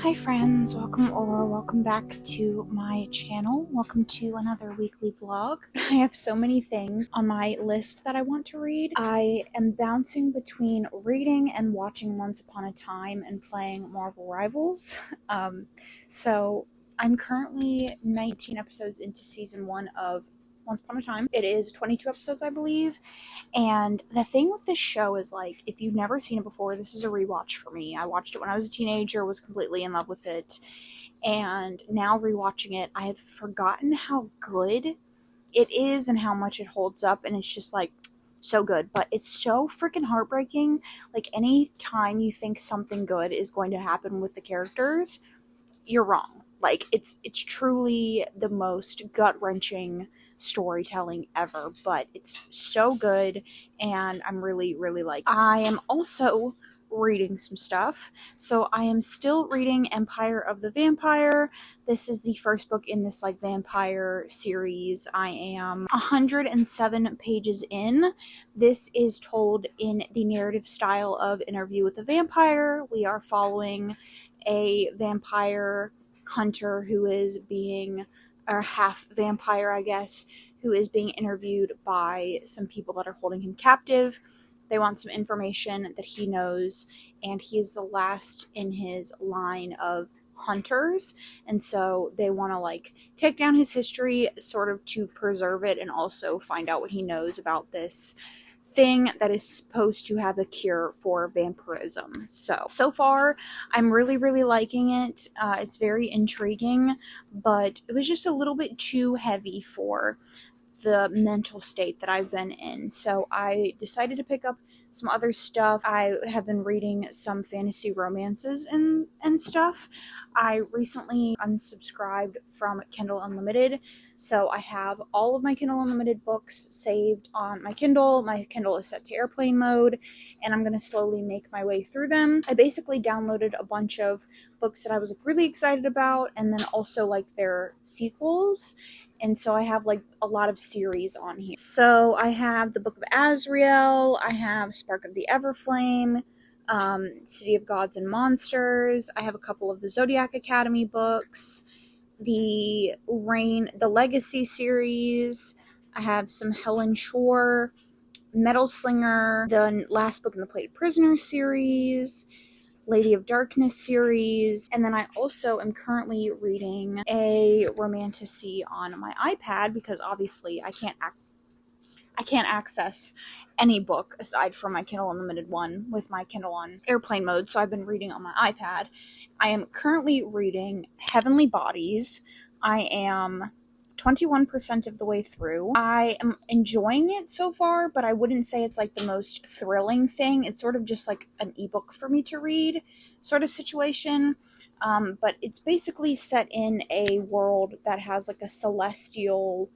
Hi friends, welcome back to my channel. Welcome to another weekly vlog. I have so many things on my list that I want to read. I am bouncing between reading and watching Once Upon a Time and playing Marvel Rivals. So I'm currently 19 episodes into season 1 of Once Upon a Time. It is 22 episodes, I believe. And the thing with this show is, like, if you've never seen it before, this is a rewatch for me. I watched it when I was a teenager, was completely in love with it, and now rewatching it, I have forgotten how good it is and how much it holds up, and it's just, like, so good. But it's so freaking heartbreaking. Like, any time you think something good is going to happen with the characters, you're wrong. Like, it's truly the most gut-wrenching storytelling ever, but it's so good, and I'm really I am also reading some stuff. So I am still reading Empire of the Vampire. This is the first book in this, like, vampire series. I am 107 pages in. This is told in the narrative style of Interview with the Vampire. We are following a vampire hunter who is being, or half vampire, I guess, who is being interviewed by some people that are holding him captive. They want some information that he knows, and he is the last in his line of hunters, and so they want to, like, take down his history sort of to preserve it and also find out what he knows about this thing that is supposed to have a cure for vampirism. So far, I'm really liking it. It's very intriguing, but it was just a little bit too heavy for the mental state that I've been in. So I decided to pick up some other stuff. I have been reading some fantasy romances and stuff. I recently unsubscribed from Kindle Unlimited, so I have all of my Kindle Unlimited books saved on my Kindle. My Kindle is set to airplane mode, and I'm going to slowly make my way through them. I basically downloaded a bunch of books that I was, like, really excited about, and then also, like, their sequels. And so I have, like, a lot of series on here. So I have the Book of Azrael, I have Spark of the Everflame, City of Gods and Monsters, I have a couple of the Zodiac Academy books, the Legacy series, I have some Helen Shore, Metal Slinger, the last book in the Plated Prisoner series, Lady of Darkness series, and then I also am currently reading a romantasy on my iPad because obviously I can't access any book aside from my Kindle Unlimited one with my Kindle on airplane mode, so I've been reading on my iPad. I am currently reading Heavenly Bodies. I am 21% of the way through. I am enjoying it so far, but I wouldn't say it's, like, the most thrilling thing. It's sort of just like an ebook for me to read sort of situation. But it's basically set in a world that has, like, a celestial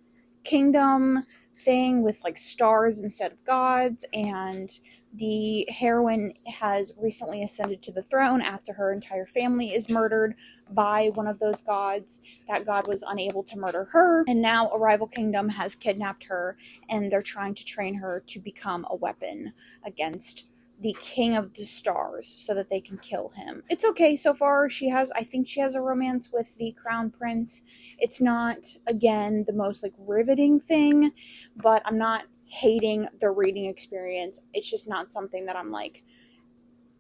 kingdom thing with, like, stars instead of gods, and the heroine has recently ascended to the throne after her entire family is murdered by one of those gods. That god was unable to murder her, and now a rival kingdom has kidnapped her, and they're trying to train her to become a weapon against the king of the stars so that they can kill him. It's okay so far. I think she has a romance with the crown prince. It's not, again, the most, like, riveting thing, but I'm not hating the reading experience. It's just not something that I'm, like,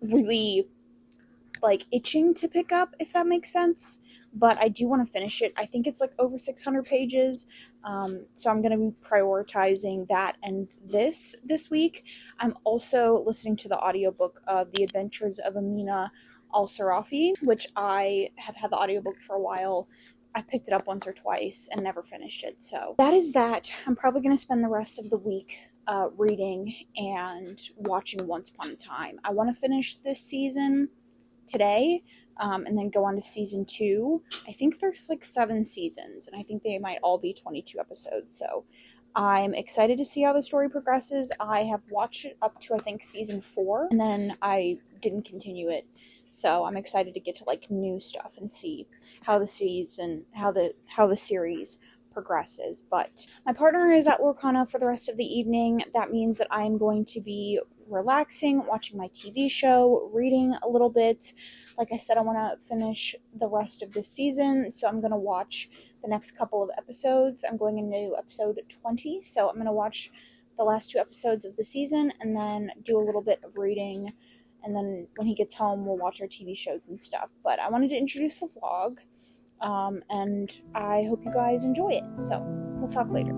really, like, itching to pick up, if that makes sense. But I do want to finish it. I think it's, like, over 600 pages, so I'm going to be prioritizing that and this week. I'm also listening to the audiobook of The Adventures of Amina Al-Sarafi, which I have had the audiobook for a while. I picked it up once or twice and never finished it. So that is that. I'm probably going to spend the rest of the week reading and watching Once Upon a Time. I want to finish this season today, and then go on to season 2. I think there's, like, 7 seasons, and I think they might all be 22 episodes, so I'm excited to see how the story progresses. I have watched it up to, I think, season 4, and then I didn't continue it, so I'm excited to get to, like, new stuff and see how the series progresses. But my partner is at Lorcana for the rest of the evening. That means that I am going to be relaxing, watching my TV show, reading a little bit. Like I said, I want to finish the rest of this season, so I'm going to watch the next couple of episodes. I'm going into episode 20, so I'm going to watch the last 2 episodes of the season and then do a little bit of reading, and then when he gets home we'll watch our TV shows and stuff. But I wanted to introduce the vlog, and I hope you guys enjoy it, so we'll talk later.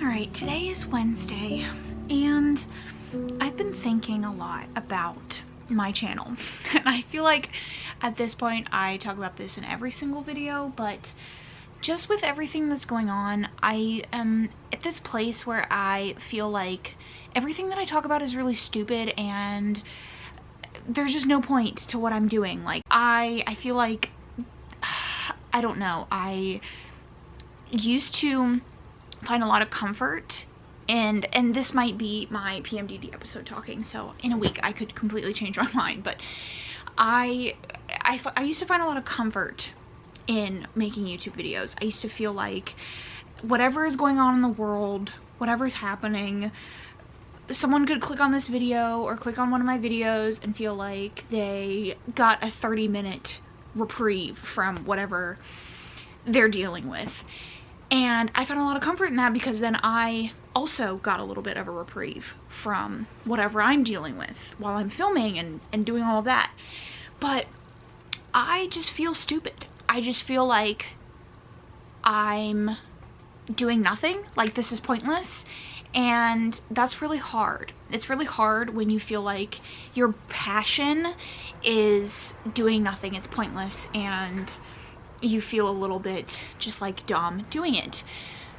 Alright, today is Wednesday, and I've been thinking a lot about my channel. And I feel like at this point I talk about this in every single video, but just with everything that's going on, I am at this place where I feel like everything that I talk about is really stupid and there's just no point to what I'm doing. Like, I feel like, I don't know, I used to find a lot of comfort, and this might be my PMDD episode talking, so in a week I could completely change my mind, but I used to find a lot of comfort in making YouTube videos. I used to feel like whatever is going on in the world, whatever's happening, someone could click on this video or click on one of my videos and feel like they got a 30-minute reprieve from whatever they're dealing with. And I found a lot of comfort in that, because then I also got a little bit of a reprieve from whatever I'm dealing with while I'm filming and doing all of that. But I just feel stupid. I just feel like I'm doing nothing, like this is pointless, and that's really hard. It's really hard when you feel like your passion is doing nothing, it's pointless, and you feel a little bit just like dumb doing it.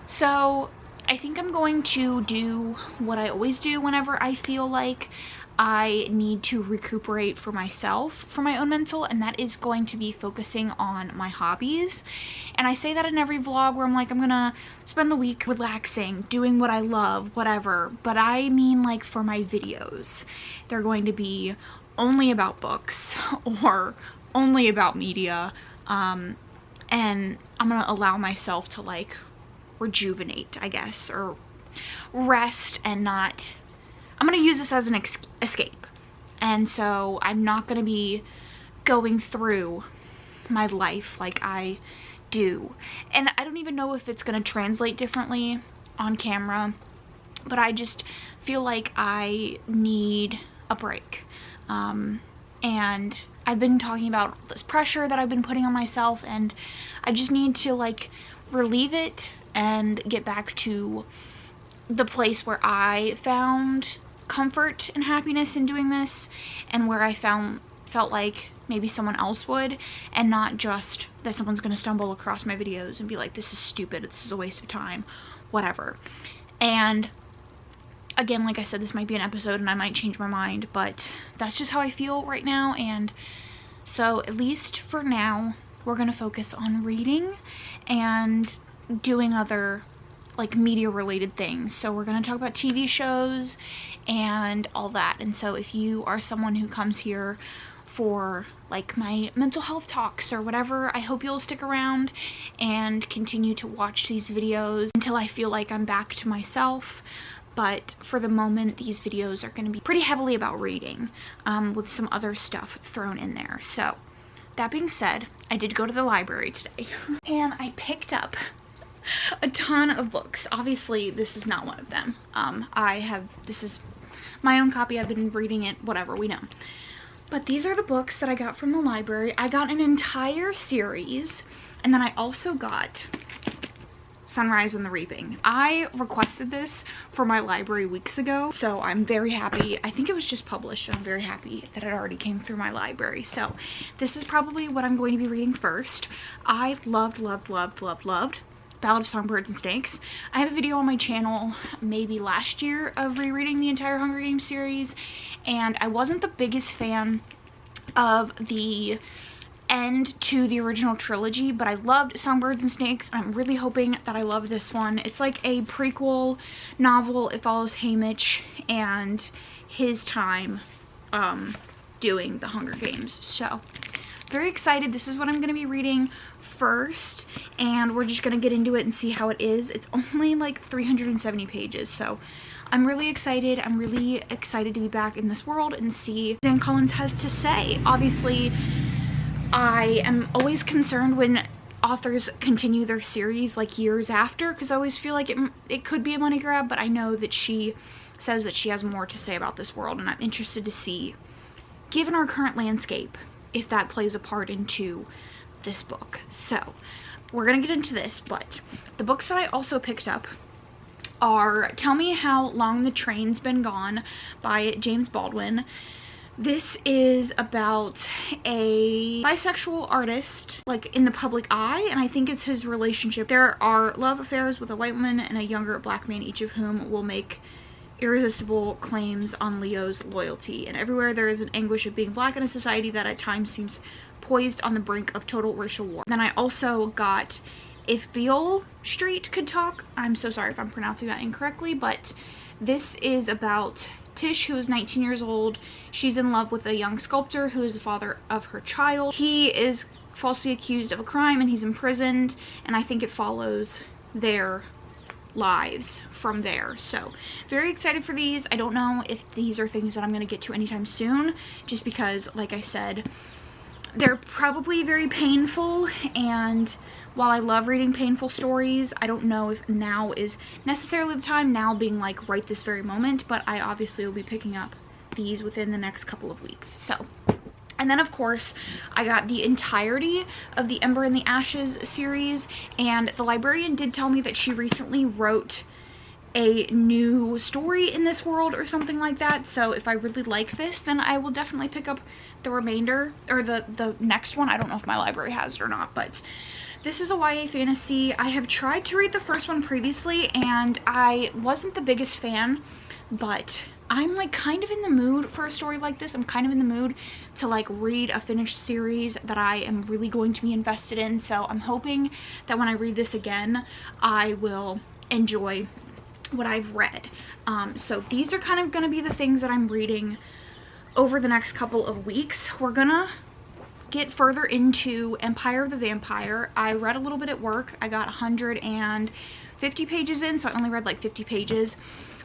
So I think I'm going to do what I always do whenever I feel like I need to recuperate for myself, for my own mental, and that is going to be focusing on my hobbies. And I say that in every vlog where I'm like, I'm gonna spend the week relaxing, doing what I love, whatever, but I mean like for my videos. They're going to be only about books or only about media, and I'm gonna allow myself to like rejuvenate, I guess, or rest, and not, I'm gonna use this as an escape. And so I'm not gonna be going through my life like I do. And I don't even know if it's gonna translate differently on camera, but I just feel like I need a break. And I've been talking about this pressure that I've been putting on myself, and I just need to like relieve it and get back to the place where I found comfort and happiness in doing this, and where I felt like maybe someone else would, and not just that someone's gonna stumble across my videos and be like, this is stupid, this is a waste of time, whatever. And again, like I said, this might be an episode and I might change my mind, but that's just how I feel right now. And so at least for now, we're gonna focus on reading and doing other like media related things. So we're going to talk about TV shows and all that. And so if you are someone who comes here for like my mental health talks or whatever, I hope you'll stick around and continue to watch these videos until I feel like I'm back to myself. But for the moment, these videos are going to be pretty heavily about reading, with some other stuff thrown in there. So that being said, I did go to the library today and I picked up a ton of books. Obviously, this is not one of them. This is my own copy. I've been reading it, whatever, we know. But these are the books that I got from the library. I got an entire series, and then I also got Sunrise and the Reaping. I requested this for my library weeks ago, so I'm very happy. I think it was just published, and I'm very happy that it already came through my library. So this is probably what I'm going to be reading first. I loved Ballad of Songbirds and Snakes. I have a video on my channel maybe last year of rereading the entire Hunger Games series, and I wasn't the biggest fan of the end to the original trilogy, but I loved Songbirds and Snakes, and I'm really hoping that I love this one. It's like a prequel novel. It follows Haymitch and his time doing the Hunger Games. So very excited. This is what I'm going to be reading first, and we're just going to get into it and see how it is. It's only like 370 pages, so I'm really excited. I'm really excited to be back in this world and see what Dan Collins has to say. Obviously, I am always concerned when authors continue their series like years after, because I always feel like it could be a money grab, but I know that she says that she has more to say about this world, and I'm interested to see, given our current landscape, if that plays a part into this book. So we're gonna get into this, but the books that I also picked up are Tell Me How Long the Train's Been Gone by James Baldwin. This is about a bisexual artist, like in the public eye, and I think it's his relationship. There are love affairs with a white woman and a younger black man, each of whom will make irresistible claims on Leo's loyalty. And everywhere there is an anguish of being black in a society that at times seems poised on the brink of total racial war. Then I also got If Beale Street Could Talk. I'm so sorry if I'm pronouncing that incorrectly, but this is about Tish, who is 19 years old. She's in love with a young sculptor who is the father of her child. He is falsely accused of a crime and he's imprisoned, and I think it follows their lives from there. So very excited for these. I don't know if these are things that I'm going to get to anytime soon, just because, like I said, they're probably very painful, and while I love reading painful stories, I don't know if now is necessarily the time, now being like right this very moment, but I obviously will be picking up these within the next couple of weeks. So, and then of course I got the entirety of the Ember and the Ashes series, and the librarian did tell me that she recently wrote a new story in this world or something like that. So if I really like this, then I will definitely pick up the remainder, or the next one. I don't know if my library has it or not, but this is a YA fantasy. I have tried to read the first one previously and I wasn't the biggest fan, but I'm like kind of in the mood for a story like this. I'm kind of in the mood to like read a finished series that I am really going to be invested in. So I'm hoping that when I read this again, I will enjoy what I've read. So these are kind of going to be the things that I'm reading over the next couple of weeks. We're gonna get further into Empire of the Vampire. I read a little bit at work. I got 150 pages in, so I only read like 50 pages.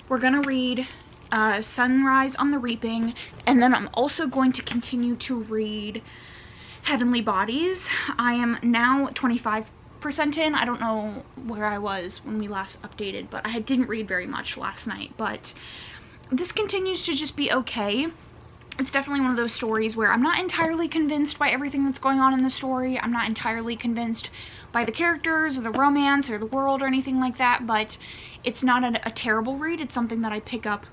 We're gonna read Sunrise on the Reaping, and then I'm also going to continue to read Heavenly Bodies. I am now 25% in. I don't know where I was when we last updated, but I didn't read very much last night, but this continues to just be okay. It's definitely one of those stories where I'm not entirely convinced by everything that's going on in the story. I'm not entirely convinced by the characters or the romance or the world or anything like that, but it's not a terrible read. It's something that I pick up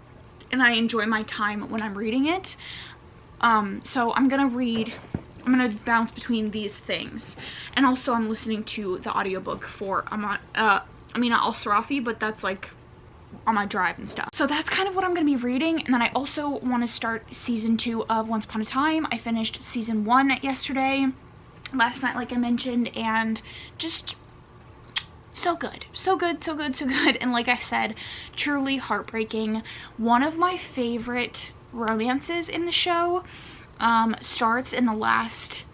and I enjoy my time when I'm reading it. So I'm gonna bounce between these things. And also I'm listening to the audiobook for Amina Al-Sarafi, but that's like on my drive and stuff. So that's kind of what I'm going to be reading. And then I also want to start season 2 of Once Upon a Time. I finished season 1 yesterday, last night like I mentioned, and just so good, so good, so good, so good. And like I said, truly heartbreaking. One of my favorite romances in the show starts in the last,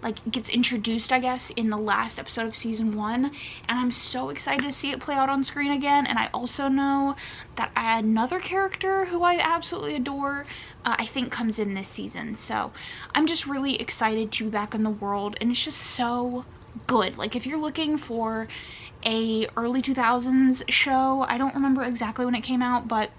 like, gets introduced, I guess, in the last episode of season 1, and I'm so excited to see it play out on screen again. And I also know that another character who I absolutely adore, I think comes in this season, so I'm just really excited to be back in the world, and it's just so good. Like, if you're looking for a early 2000s show, I don't remember exactly when it came out, but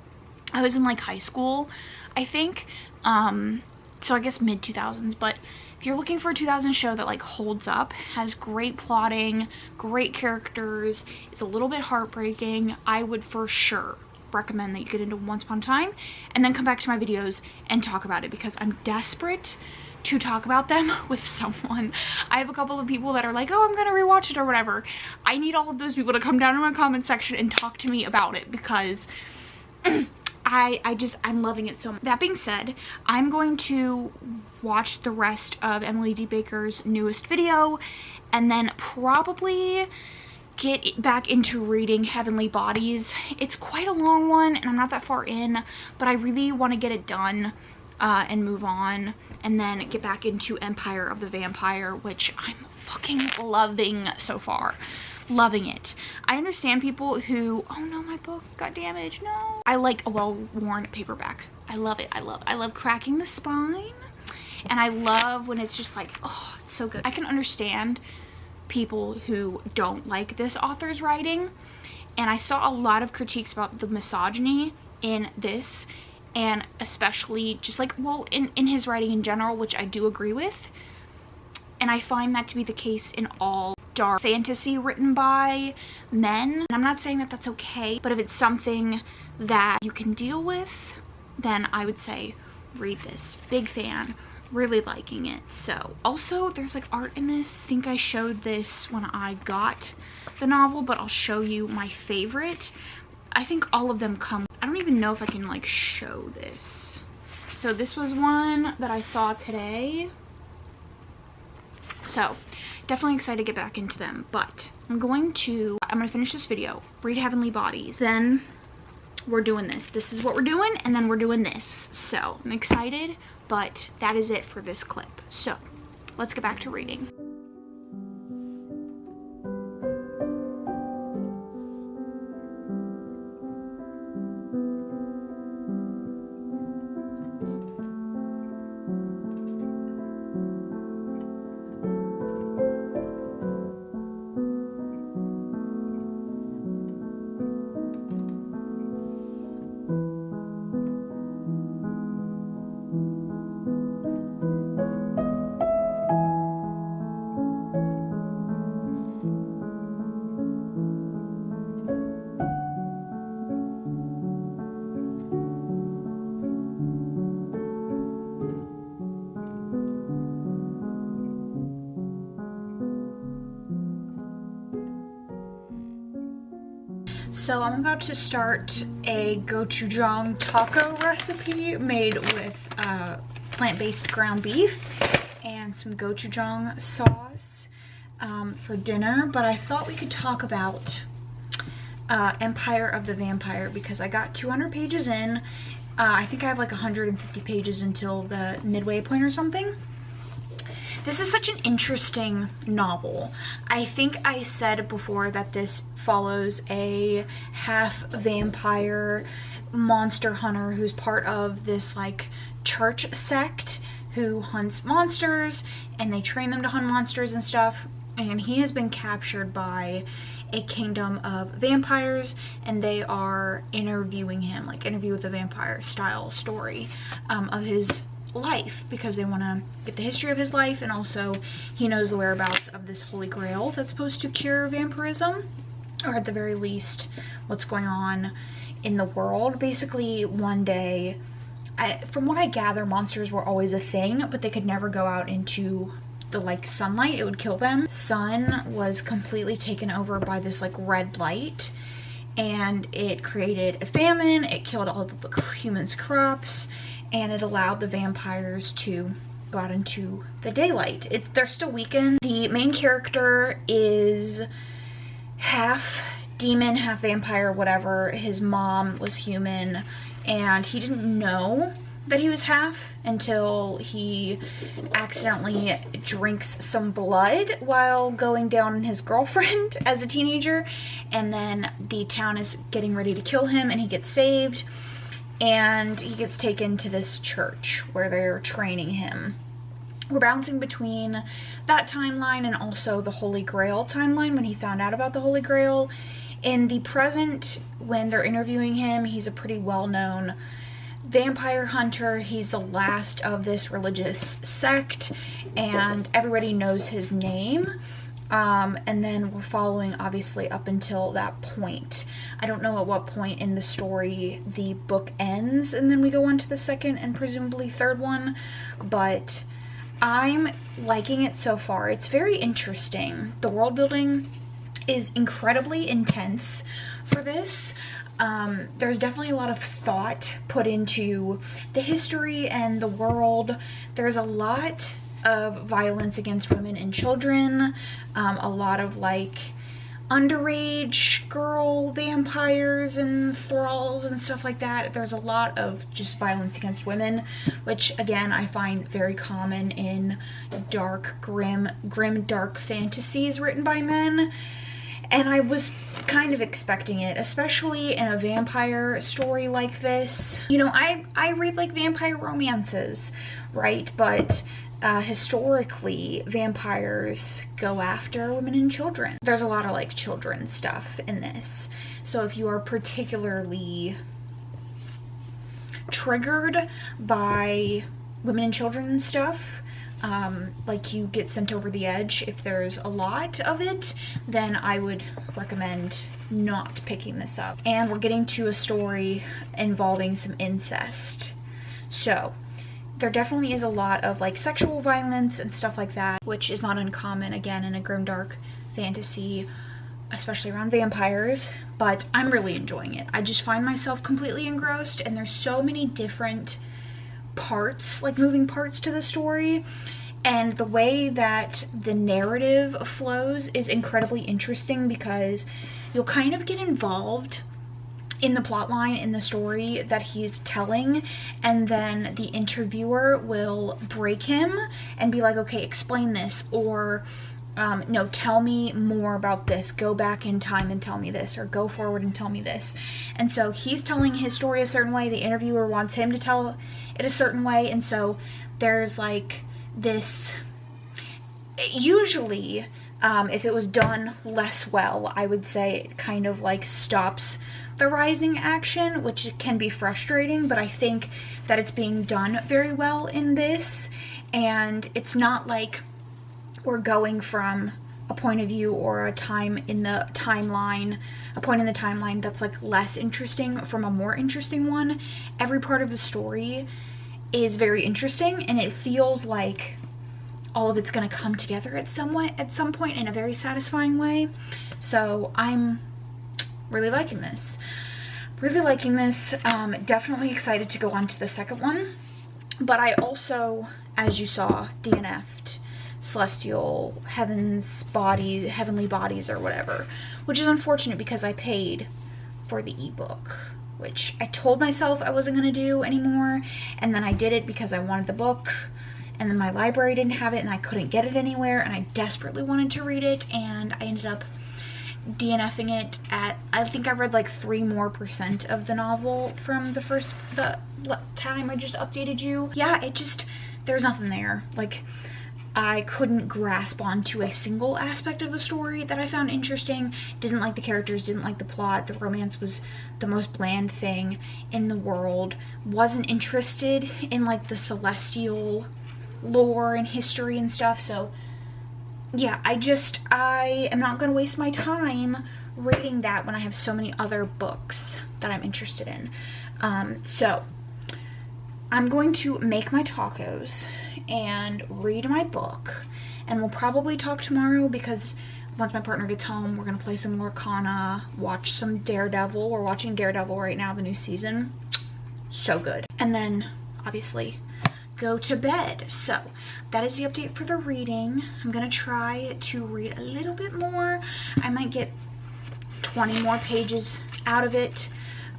I was in like high school, I think, so I guess mid 2000s, but if you're looking for a 2000s show that like holds up, has great plotting, great characters, is a little bit heartbreaking, I would for sure recommend that you get into Once Upon a Time and then come back to my videos and talk about it, because I'm desperate to talk about them with someone. I have a couple of people that are like, oh, I'm gonna rewatch it or whatever. I need all of those people to come down in my comment section and talk to me about it, because I'm loving it so much. That being said, I'm going to watch the rest of Emily D. Baker's newest video and then probably get back into reading Heavenly Bodies. It's quite a long one and I'm not that far in, but I really want to get it done and move on, and then get back into Empire of the Vampire, which I'm fucking loving so far. Loving it. I understand people who, oh no, my book got damaged, no. I like a well-worn paperback. I love it. I love cracking the spine, and I love when it's just like, oh, it's so good. I can understand people who don't like this author's writing, and I saw a lot of critiques about the misogyny in this, and especially just like, well, in his writing in general, which I do agree with, and I find that to be the case in all dark fantasy written by men. And I'm not saying that that's okay, but if it's something that you can deal with, then I would say read this. Big fan, really liking it. So also there's like art in this. I think I showed this when I got the novel, but I'll show you my favorite. I think all of them come, I don't even know if I can like show this. So this was one that I saw today. So definitely excited to get back into them, but I'm gonna finish this video, read Heavenly Bodies, then we're doing this. This is what we're doing, and then we're doing this. So I'm excited, but that is it for this clip. So let's get back to reading. So I'm about to start a gochujang taco recipe made with plant-based ground beef and some gochujang sauce for dinner. But I thought we could talk about Empire of the Vampire, because I got 200 pages in. I think I have like 150 pages until the midway point or something. This is such an interesting novel. I think I said before that this follows a half vampire monster hunter who's part of this like church sect who hunts monsters, and they train them to hunt monsters and stuff. And he has been captured by a kingdom of vampires, and they are interviewing him, like Interview with the Vampire style story of his life, because they want to get the history of his life, and also he knows the whereabouts of this holy grail that's supposed to cure vampirism, or at the very least what's going on in the world. Basically, one day, from what I gather, monsters were always a thing, but they could never go out into the like sunlight. It would kill them. Sun was completely taken over by this like red light, and it created a famine. It killed all of the humans' crops, and it allowed the vampires to go out into the daylight. They're still weakened. The main character is half demon, half vampire, whatever. His mom was human, and he didn't know that he was half until he accidentally drinks some blood while going down on his girlfriend as a teenager, and then the town is getting ready to kill him, and he gets saved, and he gets taken to this church where they're training him. We're bouncing between that timeline and also the Holy Grail timeline when he found out about the Holy Grail. In the present, when they're interviewing him, he's a pretty well-known vampire hunter. He's the last of this religious sect, and everybody knows his name. And then we're following, obviously, up until that point. I don't know at what point in the story the book ends, and then we go on to the second and presumably third one, but I'm liking it so far. It's very interesting. The world building is incredibly intense for this. There's definitely a lot of thought put into the history and the world. There's a lot of violence against women and children, a lot of like underage girl vampires and thralls and stuff like that. There's a lot of just violence against women, which again I find very common in dark, grim dark fantasies written by men. And I was kind of expecting it, especially in a vampire story like this. You know, I read like vampire romances, right? But historically, vampires go after women and children. There's a lot of like children stuff in this. So if you are particularly triggered by women and children and stuff, like you get sent over the edge if there's a lot of it, then I would recommend not picking this up. And we're getting to a story involving some incest. So there definitely is a lot of like sexual violence and stuff like that, which is not uncommon again in a grimdark fantasy, especially around vampires, but I'm really enjoying it. I just find myself completely engrossed, and there's so many different parts, like moving parts to the story, and the way that the narrative flows is incredibly interesting because you'll kind of get involved in the plot line in the story that he's telling, and then the interviewer will break him and be like, okay, explain this, or no, tell me more about this, go back in time and tell me this, or go forward and tell me this. And so he's telling his story a certain way, the interviewer wants him to tell it a certain way, and so there's like this, usually if it was done less well, I would say it kind of like stops the rising action, which can be frustrating, but I think that it's being done very well in this, and it's not like we're going from a point of view or a time in the timeline, a point in the timeline that's like less interesting from a more interesting one. Every part of the story is very interesting, and it feels like all of it's going to come together at some point in a very satisfying way. So I'm really liking this. Definitely excited to go on to the second one. But I also, as you saw, DNF'd Celestial Heavenly Bodies or whatever, which is unfortunate because I paid for the ebook, which I told myself I wasn't going to do anymore, and then I did it because I wanted the book, and then my library didn't have it and I couldn't get it anywhere, and I desperately wanted to read it, and I ended up DNFing it at, I think I read like 3% more of the novel from the time I just updated you. Yeah, it just, there's nothing there. Like, I couldn't grasp onto a single aspect of the story that I found interesting. Didn't like the characters, didn't like the plot. The romance was the most bland thing in the world. Wasn't interested in like the celestial lore and history and stuff. So yeah, I am not going to waste my time reading that when I have so many other books that I'm interested in. So I'm going to make my tacos and read my book, and we'll probably talk tomorrow because once my partner gets home, we're gonna play some Lorcana, watch some Daredevil. We're watching Daredevil right now, the new season. So good. And then obviously go to bed. So that is the update for the reading. I'm gonna try to read a little bit more. I might get 20 more pages out of it,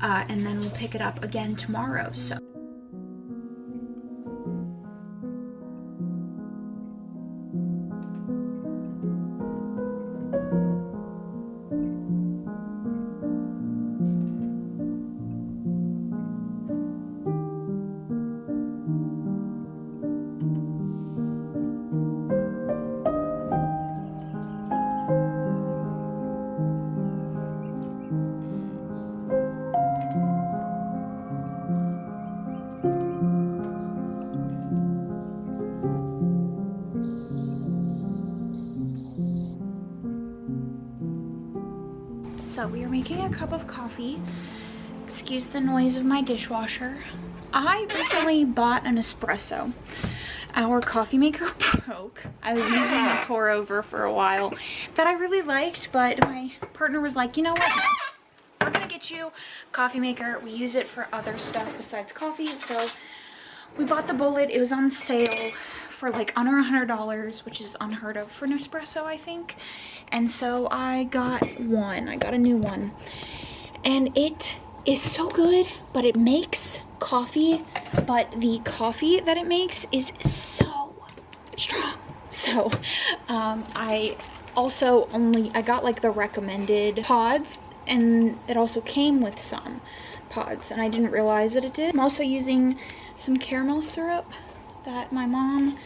and then we'll pick it up again tomorrow. So we are making a cup of coffee. Excuse the noise of my dishwasher. I recently bought an espresso. Our coffee maker broke. I was using a pour over for a while that I really liked, but my partner was like, you know what? We're gonna get you a coffee maker. We use it for other stuff besides coffee. So we bought the Bullet. It was on sale for like under $100, which is unheard of for an espresso, I think. And so I got one. I got a new one. And it is so good, but it makes coffee, but the coffee that it makes is so strong. So I got like the recommended pods, and it also came with some pods, and I didn't realize that it did. I'm also using some caramel syrup that my mom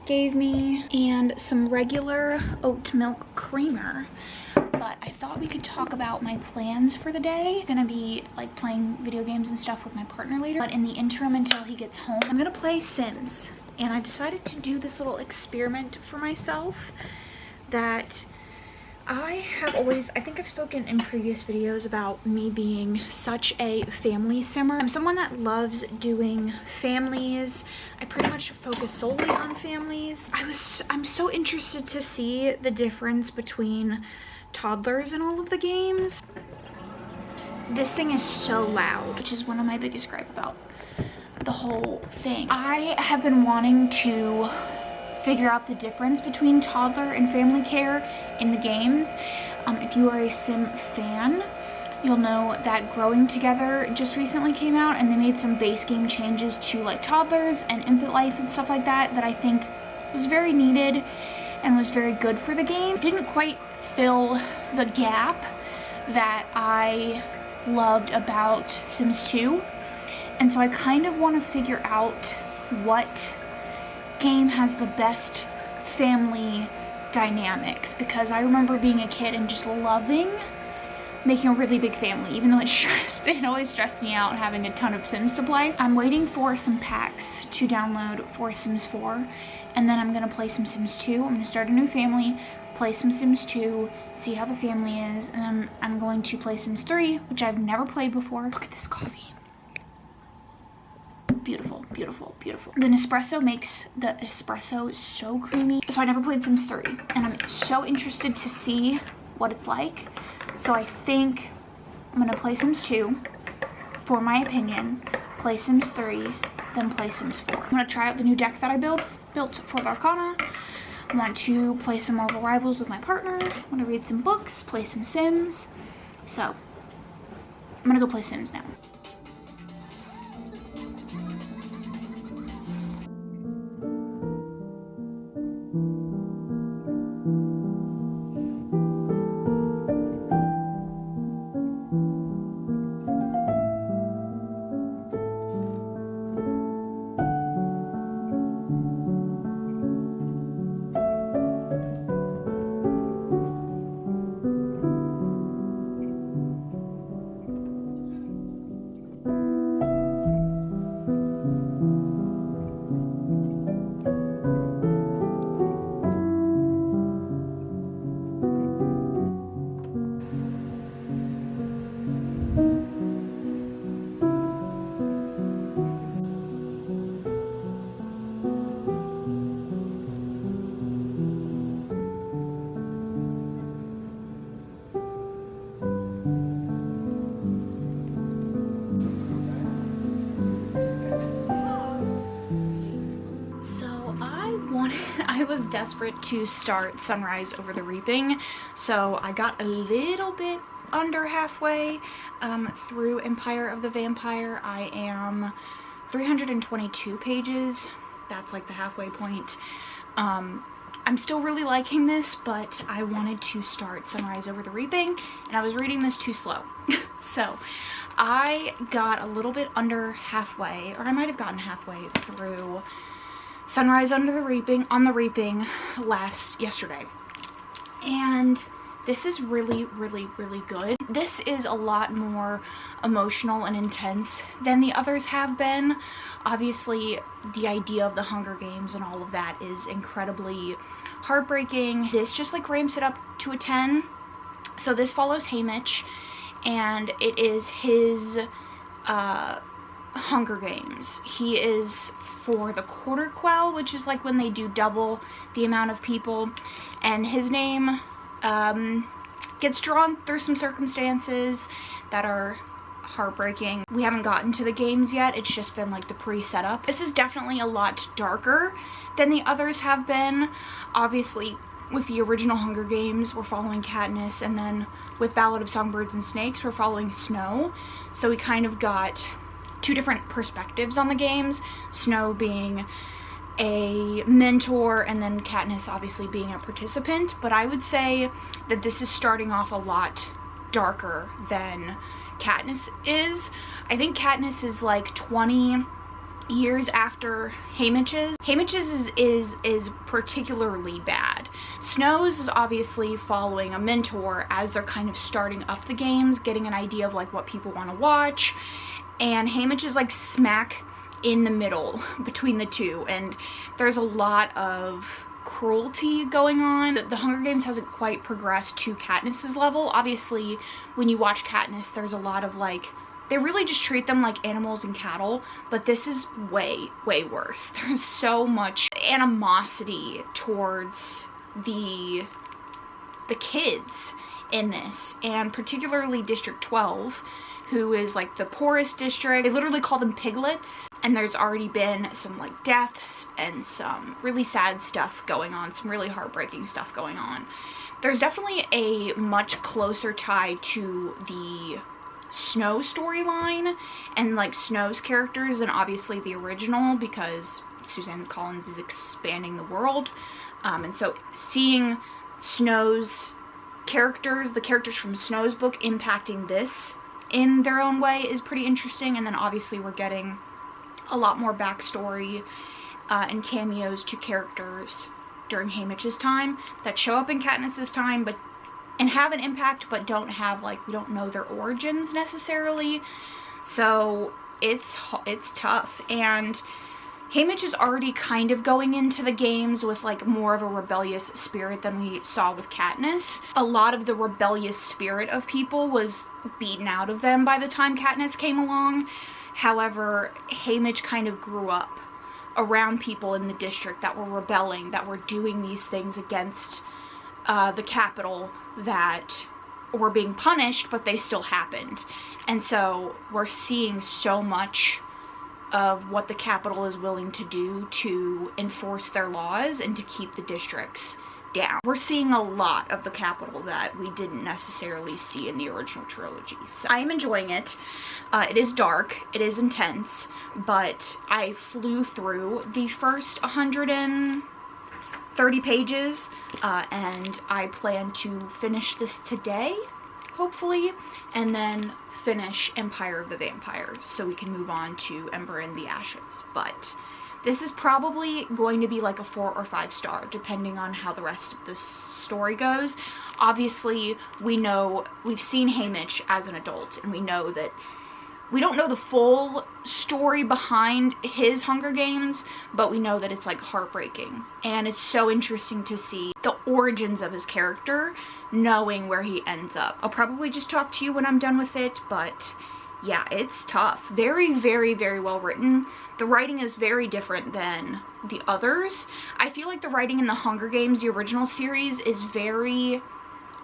gave me and some regular oat milk creamer. But I thought we could talk about my plans for the day. I'm gonna be like playing video games and stuff with my partner later, but in the interim until he gets home, I'm gonna play Sims. And I decided to do this little experiment for myself that I think I've spoken in previous videos about me being such a family simmer. I'm someone that loves doing families. I pretty much focus solely on families. I'm so interested to see the difference between toddlers in all of the games. This thing is so loud, which is one of my biggest gripe about the whole thing. I have been wanting to figure out the difference between toddler and family care in the games. If you are a Sim fan, you'll know that Growing Together just recently came out, and they made some base game changes to like toddlers and infant life and stuff like that that I think was very needed and was very good for the game. It didn't quite fill the gap that I loved about Sims 2, and so I kind of want to figure out what game has the best family dynamics, because I remember being a kid and just loving making a really big family, even though it always stressed me out having a ton of Sims to play. I'm waiting for some packs to download for Sims 4, and then I'm gonna play some Sims 2. I'm gonna start a new family, play some Sims 2, see how the family is, and then I'm going to play Sims 3, which I've never played before. Look at this coffee. Beautiful, beautiful, beautiful. The Nespresso makes the espresso so creamy. So I never played Sims 3, and I'm so interested to see what it's like. So I think I'm gonna play Sims 2, for my opinion, play Sims 3, then play Sims 4. I'm gonna try out the new deck that I built for Arcana. I want to play some Marvel Rivals with my partner. I want to read some books, play some Sims. So I'm gonna go play Sims now. I was desperate to start Sunrise Over the Reaping, so I got a little bit under halfway through Empire of the Vampire. I am 322 pages. That's like the halfway point. I'm still really liking this, but I wanted to start Sunrise Over the Reaping, and I was reading this too slow. So I got a little bit under halfway, or I might have gotten halfway through Sunrise on the Reaping yesterday. And this is really, really, really good. This is a lot more emotional and intense than the others have been. Obviously, the idea of the Hunger Games and all of that is incredibly heartbreaking. This just like ramps it up to a 10. So this follows Haymitch, and it is his Hunger Games. He is for the Quarter Quell, which is like when they do double the amount of people, and his name gets drawn through some circumstances that are heartbreaking. We haven't gotten to the games yet. It's just been like the pre-setup. This is definitely a lot darker than the others have been. Obviously, with the original Hunger Games, we're following Katniss, and then with Ballad of Songbirds and Snakes, we're following Snow. So we kind of got two different perspectives on the games. Snow being a mentor, and then Katniss obviously being a participant. But I would say that this is starting off a lot darker than Katniss is. I think Katniss is like 20 years after Haymitch's. Haymitch's is particularly bad. Snow's is obviously following a mentor as they're kind of starting up the games, getting an idea of like what people want to watch, and Haymitch is like smack in the middle between the two, and there's a lot of cruelty going on. The Hunger Games hasn't quite progressed to Katniss's level. Obviously, when you watch Katniss, there's a lot of like, they really just treat them like animals and cattle, but this is way, way worse. There's so much animosity towards the kids in this, and particularly District 12, who is like the poorest district. They literally call them piglets, and there's already been some like deaths and some really sad stuff going on, some really heartbreaking stuff going on. There's definitely a much closer tie to the Snow storyline and like Snow's characters than obviously the original, because Suzanne Collins is expanding the world, and so seeing Snow's characters, the characters from Snow's book, impacting this in their own way is pretty interesting. And then obviously we're getting a lot more backstory and cameos to characters during Haymitch's time that show up in Katniss's time and have an impact, but don't have like, we don't know their origins necessarily. So it's tough, and Haymitch is already kind of going into the games with like more of a rebellious spirit than we saw with Katniss. A lot of the rebellious spirit of people was beaten out of them by the time Katniss came along. However, Haymitch kind of grew up around people in the district that were rebelling, that were doing these things against the capital, that were being punished, but they still happened. And so we're seeing so much of what the capital is willing to do to enforce their laws and to keep the districts down. We're seeing a lot of the capital that we didn't necessarily see in the original trilogy. So I am enjoying it. It is dark, it is intense, but I flew through the first 130 pages, and I plan to finish this today, hopefully, and then finish Empire of the Vampire so we can move on to Ember in the Ashes. But this is probably going to be like a 4 or 5 star, depending on how the rest of the story goes. Obviously, we know, we've seen Haymitch as an adult, and we know that we don't know the full story behind his Hunger Games, but we know that it's like heartbreaking. And it's so interesting to see the origins of his character, knowing where he ends up. I'll probably just talk to you when I'm done with it, but yeah, it's tough. Very, very, very well written. The writing is very different than the others. I feel like the writing in the Hunger Games, the original series, is very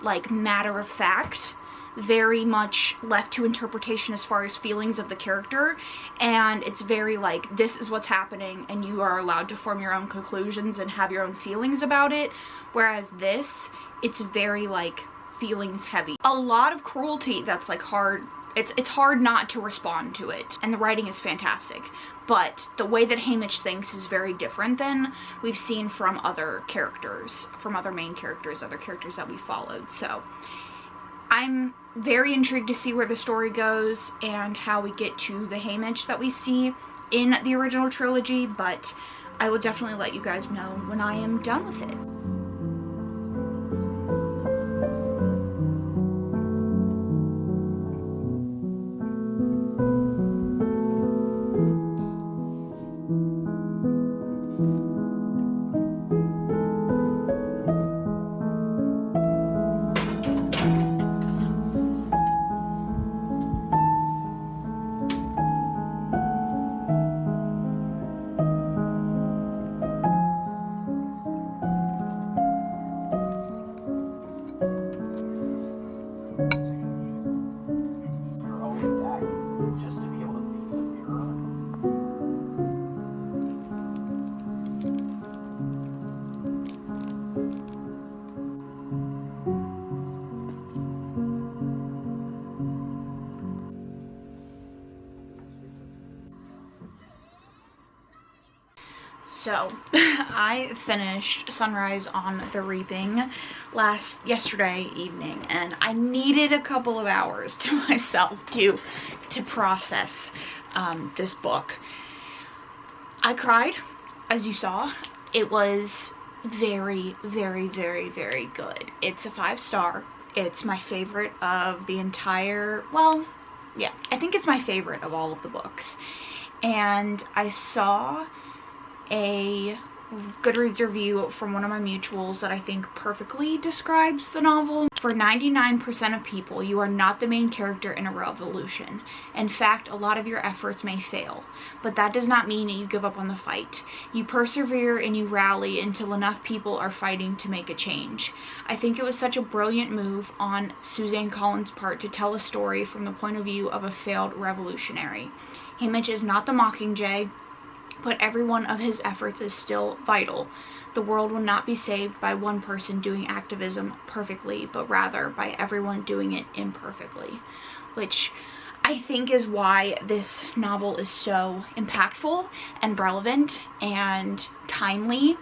like matter of fact, very much left to interpretation as far as feelings of the character, and it's very like, this is what's happening and you are allowed to form your own conclusions and have your own feelings about it. Whereas this, it's very like feelings heavy. A lot of cruelty that's like hard. It's hard not to respond to it, and the writing is fantastic, but the way that Haymitch thinks is very different than we've seen from other characters, from other main characters, other characters that we followed. So I'm very intrigued to see where the story goes and how we get to the Haymitch that we see in the original trilogy, but I will definitely let you guys know when I am done with it. So I finished Sunrise on the Reaping yesterday evening, and I needed a couple of hours to myself to process this book. I cried, as you saw. It was very, very, very, very good. It's a 5-star. It's my favorite of the entire, well, yeah, I think it's my favorite of all of the books. And I saw a Goodreads review from one of my mutuals that I think perfectly describes the novel. For 99% of people, you are not the main character in a revolution. In fact, a lot of your efforts may fail, but that does not mean that you give up on the fight. You persevere and you rally until enough people are fighting to make a change. I think it was such a brilliant move on Suzanne Collins' part to tell a story from the point of view of a failed revolutionary. Haymitch is not the Mockingjay, but every one of his efforts is still vital. The world will not be saved by one person doing activism perfectly, but rather by everyone doing it imperfectly, which I think is why this novel is so impactful and relevant and timely,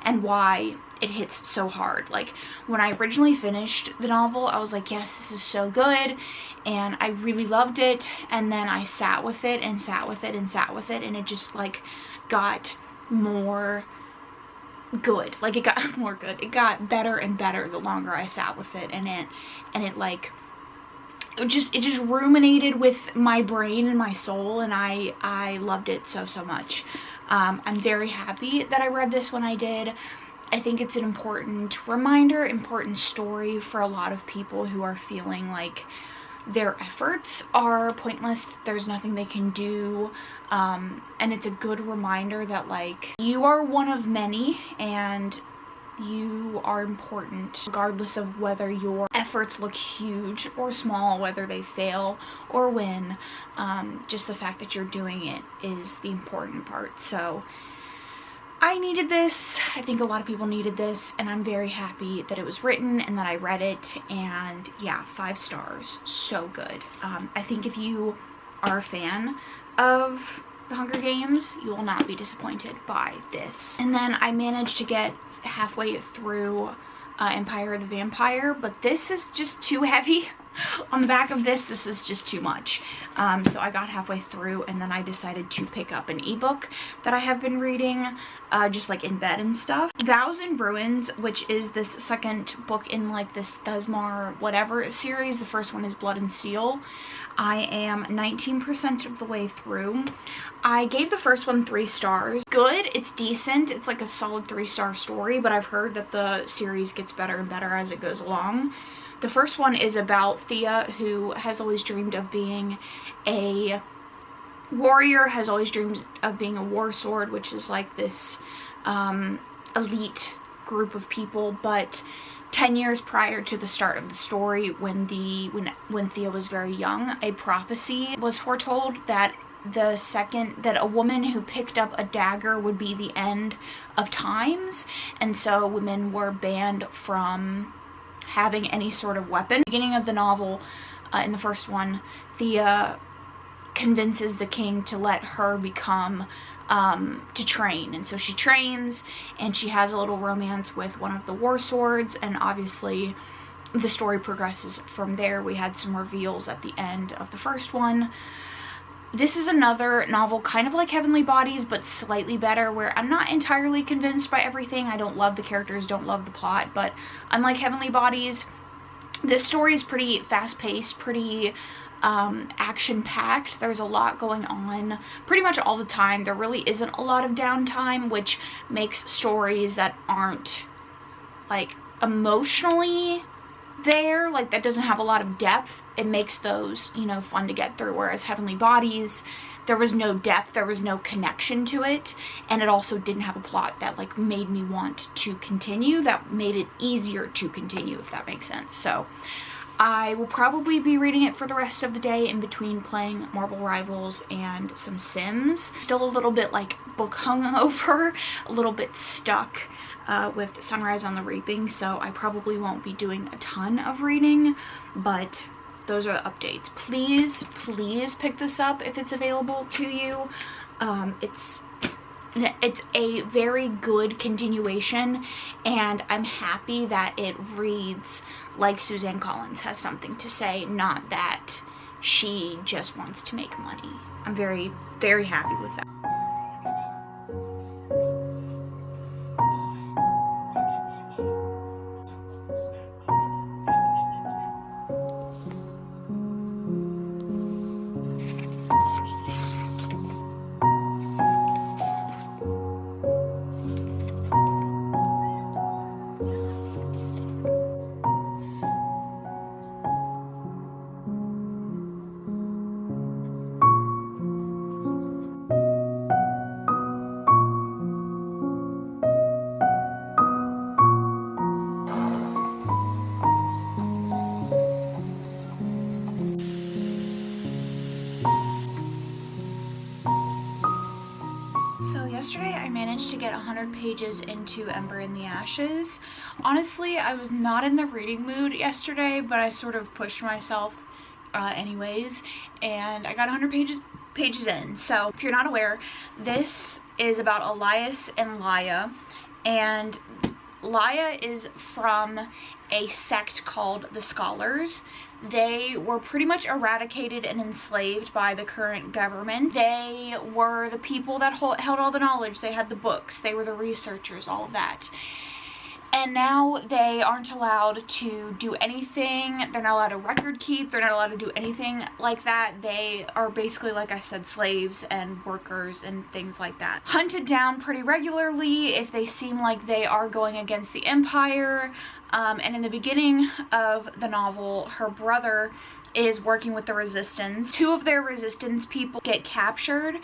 and why it hits so hard. Like, when I originally finished the novel, I was like, yes, this is so good, and I really loved it, and then I sat with it and sat with it and sat with it, and it just like got more good. Like, it got more good. It got better and better the longer I sat with it, and it like it just ruminated with my brain and my soul, and I loved it so much. I'm very happy that I read this when I did. I think it's an important reminder, important story for a lot of people who are feeling like their efforts are pointless, there's nothing they can do, and it's a good reminder that like you are one of many and you are important regardless of whether your efforts look huge or small, whether they fail or win. Just the fact that you're doing it is the important part. So I needed this. I think a lot of people needed this, and I'm very happy that it was written and that I read it. And yeah, 5 stars. So good. I think if you are a fan of The Hunger Games, you will not be disappointed by this. And then I managed to get halfway through Empire of the Vampire, but this is just too heavy. On the back of this is just too much. So I got halfway through, and then I decided to pick up an ebook that I have been reading, just like in bed and stuff. Vows and Ruins, which is this second book in like this Thesmar whatever series. The first one is Blood and Steel. I am 19% of the way through. I gave the first one 3 stars. Good, it's decent, it's like a solid 3-star story, but I've heard that the series gets better and better as it goes along. The first one is about Thea, who has always dreamed of being a warrior, has always dreamed of being a war sword, which is like this elite group of people. But 10 years prior to the start of the story, when Thea was very young, a prophecy was foretold that a woman who picked up a dagger would be the end of times, and so women were banned from having any sort of weapon. Beginning of the novel, in the first one, Thea convinces the king to let her become to train, and so she trains and she has a little romance with one of the war swords, and obviously the story progresses from there. We had some reveals at the end of the first one. This is another novel kind of like Heavenly Bodies, but slightly better, where I'm not entirely convinced by everything. I don't love the characters, don't love the plot, but unlike Heavenly Bodies, this story is pretty fast-paced, pretty action-packed. There's a lot going on pretty much all the time. There really isn't a lot of downtime, which makes stories that aren't like emotionally there, like that doesn't have a lot of depth, it makes those, you know, fun to get through. Whereas Heavenly Bodies, there was no depth, there was no connection to it, and it also didn't have a plot that like made me want to continue, that made it easier to continue, if that makes sense. So I will probably be reading it for the rest of the day in between playing Marvel Rivals and some Sims. Still a little bit like book hungover, a little bit stuck with Sunrise on the Reaping, so I probably won't be doing a ton of reading, but those are the updates. Please pick this up if it's available to you. It's a very good continuation, and I'm happy that it reads like Suzanne Collins has something to say, not that she just wants to make money. I'm very, very happy with that. Yesterday I managed to get 100 pages into Ember in the Ashes. Honestly, I was not in the reading mood yesterday, but I sort of pushed myself anyways, and I got 100 pages in. So if you're not aware, this is about Elias and Laia, and Laia is from a sect called the Scholars. They were pretty much eradicated and enslaved by the current government. They were the people that held all the knowledge. They had the books. They were the researchers, all of that. And now they aren't allowed to do anything. They're not allowed to record keep. They're not allowed to do anything like that. They are basically, like I said, slaves and workers and things like that. Hunted down pretty regularly if they seem like they are going against the Empire. And in the beginning of the novel, her brother is working with the Resistance. Two of their Resistance people get captured,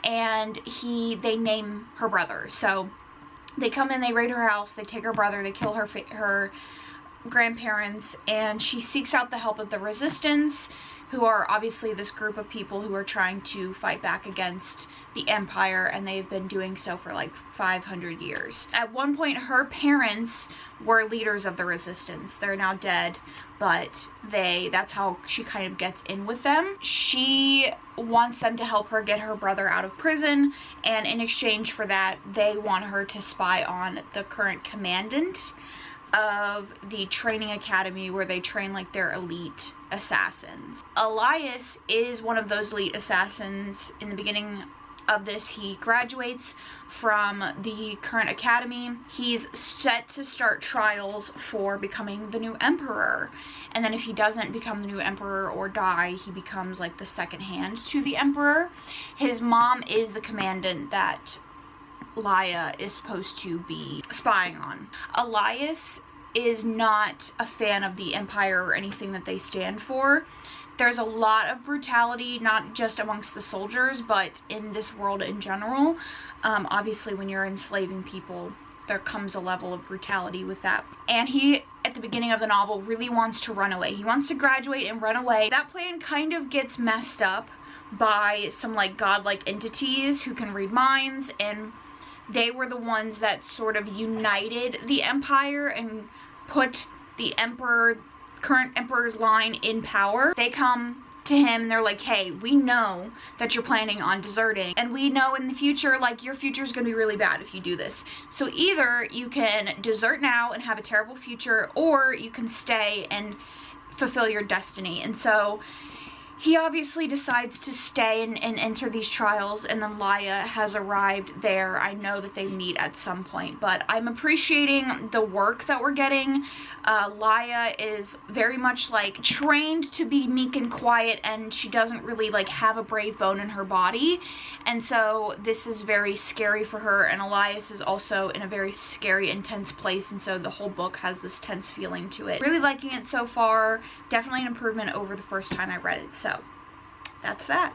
and they name her brother. So they come in, they raid her house, they take her brother, they kill her grandparents, and she seeks out the help of the Resistance, who are obviously this group of people who are trying to fight back against the Empire, and they've been doing so for like 500 years. At one point, her parents were leaders of the Resistance. They're now dead, but that's how she kind of gets in with them. She wants them to help her get her brother out of prison, and in exchange for that, they want her to spy on the current commandant of the training academy where they train like their elite assassins. Elias is one of those elite assassins. In the beginning of this, he graduates from the current academy. He's set to start trials for becoming the new emperor, and then if he doesn't become the new emperor or die, he becomes like the second hand to the emperor. His mom is the commandant that Laia is supposed to be spying on. Elias is not a fan of the Empire or anything that they stand for. There's a lot of brutality, not just amongst the soldiers, but in this world in general. Obviously, when you're enslaving people, there comes a level of brutality with that. And he, at the beginning of the novel, really wants to run away. He wants to graduate and run away. That plan kind of gets messed up by some like godlike entities who can read minds, and they were the ones that sort of united the Empire and put the Emperor, current Emperor's line in power, they come to him and they're like, hey, we know that you're planning on deserting, and we know in the future, like, your future is gonna be really bad if you do this. So either you can desert now and have a terrible future, or you can stay and fulfill your destiny. And so he obviously decides to stay and enter these trials, and then Laia has arrived there. I know that they meet at some point, but I'm appreciating the work that we're getting. Laia is very much like trained to be meek and quiet, and she doesn't really like have a brave bone in her body, and so this is very scary for her. And Elias is also in a very scary, intense place, and so the whole book has this tense feeling to it. Really liking it so far. Definitely an improvement over the first time I read it. So that's that.